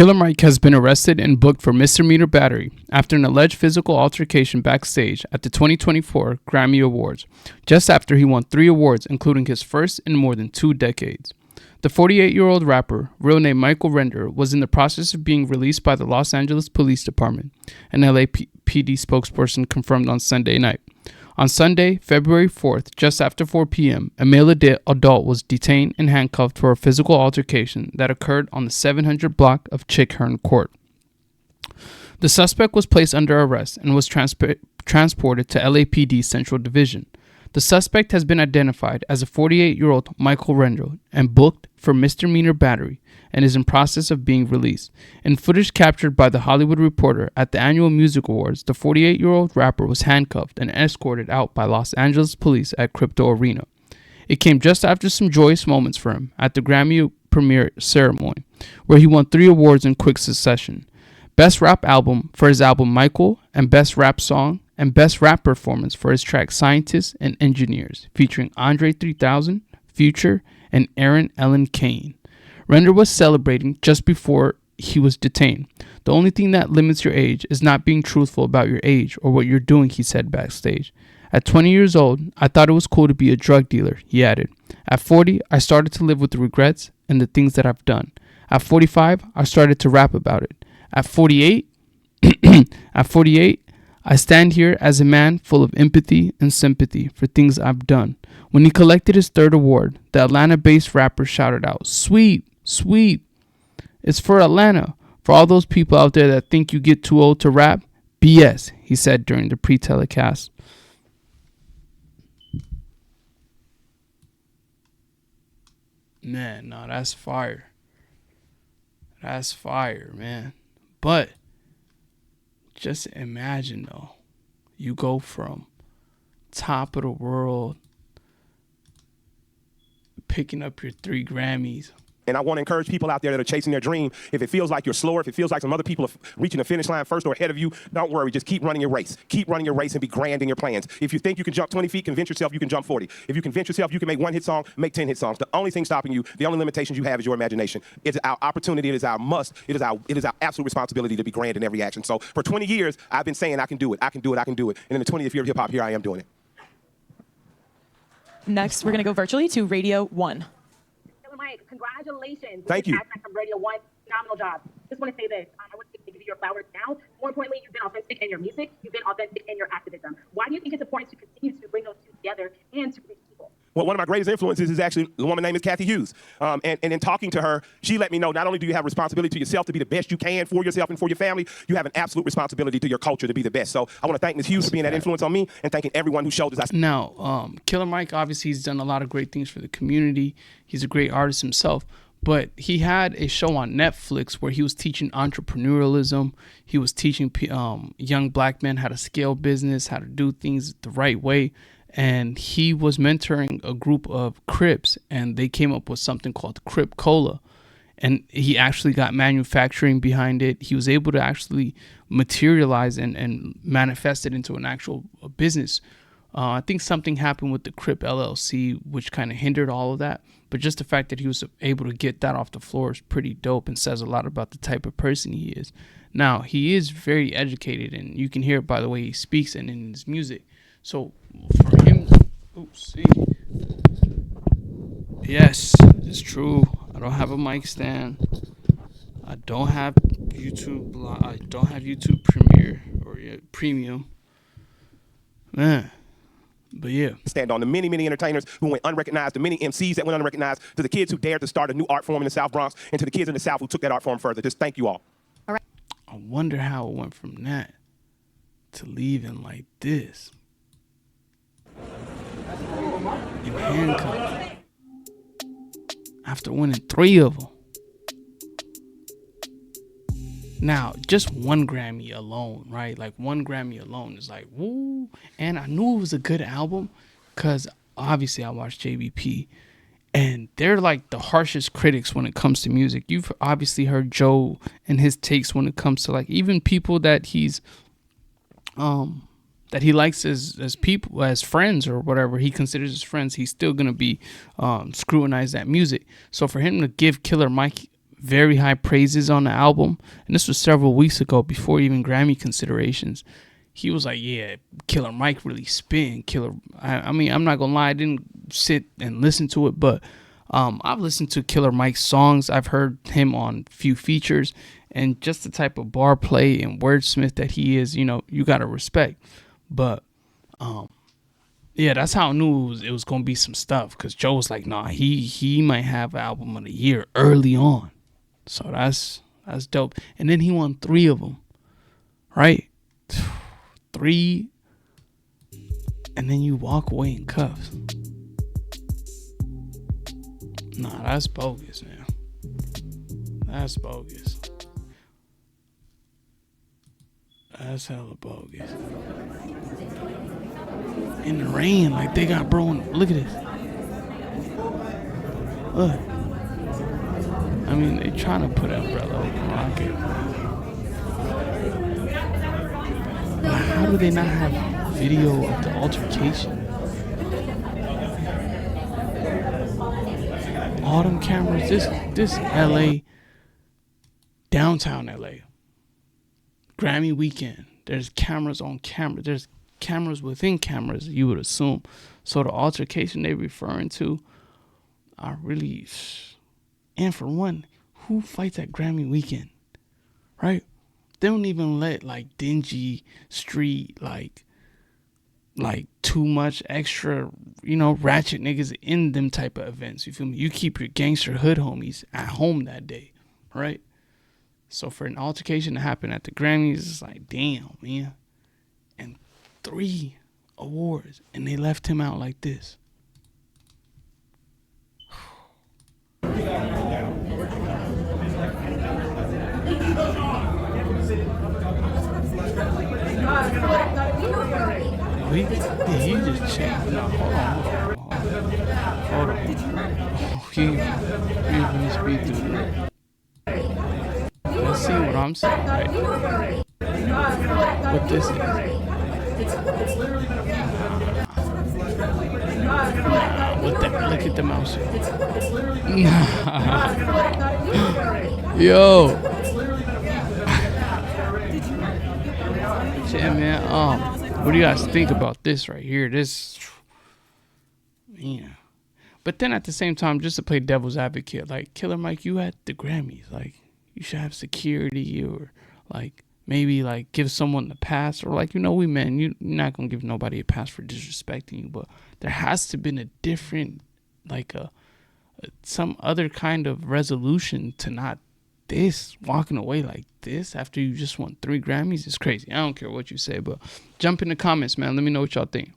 Killer Mike has been arrested and booked for misdemeanor battery after an alleged physical altercation backstage at the 2024 Grammy Awards, just after he won 3 awards, including his first in more than 2 decades. The 48-year-old rapper, real name Michael Render, was in the process of being released by the Los Angeles Police Department, an LAPD spokesperson confirmed on Sunday night. On Sunday, February 4th, just after 4 p.m., a male adult was detained and handcuffed for a physical altercation that occurred on the 700 block of Chick-Hearn Court. The suspect was placed under arrest and was transported to LAPD Central Division. The suspect has been identified as a 48-year-old Michael Render and booked for misdemeanor battery and is in process of being released. In footage captured by The Hollywood Reporter at the annual music awards, the 48-year-old rapper was handcuffed and escorted out by Los Angeles police at Crypto Arena. It came just after some joyous moments for him at the Grammy premiere ceremony, where he won 3 awards in quick succession: Best Rap Album for his album Michael, and Best Rap Song, and Best Rap Performance for his track Scientists and Engineers, featuring Andre 3000, Future, and Aaron Ellen Kane. Render was celebrating just before he was detained. The only thing that limits your age is not being truthful about your age or what you're doing, he said backstage. At 20 years old, I thought it was cool to be a drug dealer, he added. At 40, I started to live with the regrets and the things that I've done. At 45, I started to rap about it. At 48, I stand here as a man full of empathy and sympathy for things I've done. When he collected his 3rd award, the Atlanta-based rapper shouted out, "Sweet, sweet. It's for Atlanta. For all those people out there that think you get too old to rap, BS," he said during the pre-telecast. Man, no, that's fire. That's fire, man. But just imagine, though, you go from top of the world, picking up your 3 Grammys. And I want to encourage people out there that are chasing their dream. If it feels like you're slower, if it feels like some other people are reaching the finish line first or ahead of you, don't worry. Just keep running your race. Keep running your race and be grand in your plans. If you think you can jump 20 feet, convince yourself you can jump 40. If you convince yourself you can make 1 hit song, make 10 hit songs. The only thing stopping you, the only limitations you have is your imagination. It's our opportunity. It is our must. It is our absolute responsibility to be grand in every action. So for 20 years, I've been saying I can do it. I can do it. I can do it. And in the 20th year of hip hop, here I am doing it. Next, we're going to go virtually to Radio 1. Mike, congratulations. Thank you. From Radio 1, phenomenal job. Just want to say this. I want to give you your flowers now. More importantly, you've been authentic in your music. You've been authentic in your activism. Why do you think it's important to continue to bring those two together and to reach people? Well, one of my greatest influences is actually the woman named is Kathy Hughes. And in talking to her, she let me know not only do you have responsibility to yourself to be the best you can for yourself and for your family, you have an absolute responsibility to your culture to be the best. So I want to thank Ms. Hughes for being that influence on me and thanking everyone who showed us. Now, Killer Mike, obviously, he's done a lot of great things for the community. He's a great artist himself. But he had a show on Netflix where he was teaching entrepreneurialism. He was teaching young black men how to scale business, how to do things the right way. And he was mentoring a group of Crips, and they came up with something called Crip Cola. And he actually got manufacturing behind it. He was able to actually materialize and manifest it into an actual business. I think something happened with the Crip LLC, which kind of hindered all of that. But just the fact that he was able to get that off the floor is pretty dope and says a lot about the type of person he is. Now, he is very educated, and you can hear it by the way he speaks and in his music. So for him, yes, it's true. I don't have a mic stand. I don't have YouTube. I don't have YouTube Premiere or Premium. Man. But yeah. Stand on the many, many entertainers who went unrecognized, the many MCs that went unrecognized, to the kids who dared to start a new art form in the South Bronx, and to the kids in the South who took that art form further. Just thank you all. All right. I wonder how it went from that to leaving like this. In handcuffs. After winning 3 of them. Now, just 1 Grammy alone, right? Like 1 Grammy alone is like, woo. And I knew it was a good album because obviously I watched JBP. And they're like the harshest critics when it comes to music. You've obviously heard Joe and his takes when it comes to like even people that he's that he likes as people, as friends or whatever he considers his friends. He's still gonna be scrutinize that music. So for him to give Killer Mike very high praises on the album. And this was several weeks ago before even Grammy considerations. He was like, yeah, Killer Mike really spin. I mean, I'm not going to lie. I didn't sit and listen to it, but I've listened to Killer Mike's songs. I've heard him on few features, and just the type of bar play and wordsmith that he is, you know, you got to respect. But, yeah, that's how I knew it was going to be some stuff, because Joe was like, nah, he might have album of the year early on. So that's dope. And then he won 3 of them, right? 3, and then you walk away in cuffs. Nah, that's bogus, man. That's bogus. That's hella bogus. In the rain, like they got bro. Look at this. Look. I mean, they trying to put an umbrella over the rocket. But how do they not have video of the altercation? All them cameras. This LA, downtown LA, Grammy weekend. There's cameras on camera. There's cameras within cameras, you would assume. So the altercation they referring to are really, and for one, who fights at Grammy weekend, right? They don't even let like dingy street, like too much extra, you know, ratchet niggas in them type of events. You feel me? You keep your gangster hood homies at home that day, right? So for an altercation to happen at the Grammys, it's like, damn, man. And 3 awards, and they left him out like this. He just changed. No, hold on. He speed through that. Let's see what I'm saying, right? What this is. What the? Look at the mouse. Yo. Yeah, man. What do you guys think about this right here? This, man. But then at the same time, just to play devil's advocate, like, Killer Mike, you at the Grammys, like, you should have security, or like maybe like give someone the pass, or like, you know, you're not gonna give nobody a pass for disrespecting you, but there has to been a different, like some other kind of resolution to not this walking away like this after you just won 3 Grammys. Is crazy. I don't care what you say, but jump in the comments, man. Let me know what y'all think.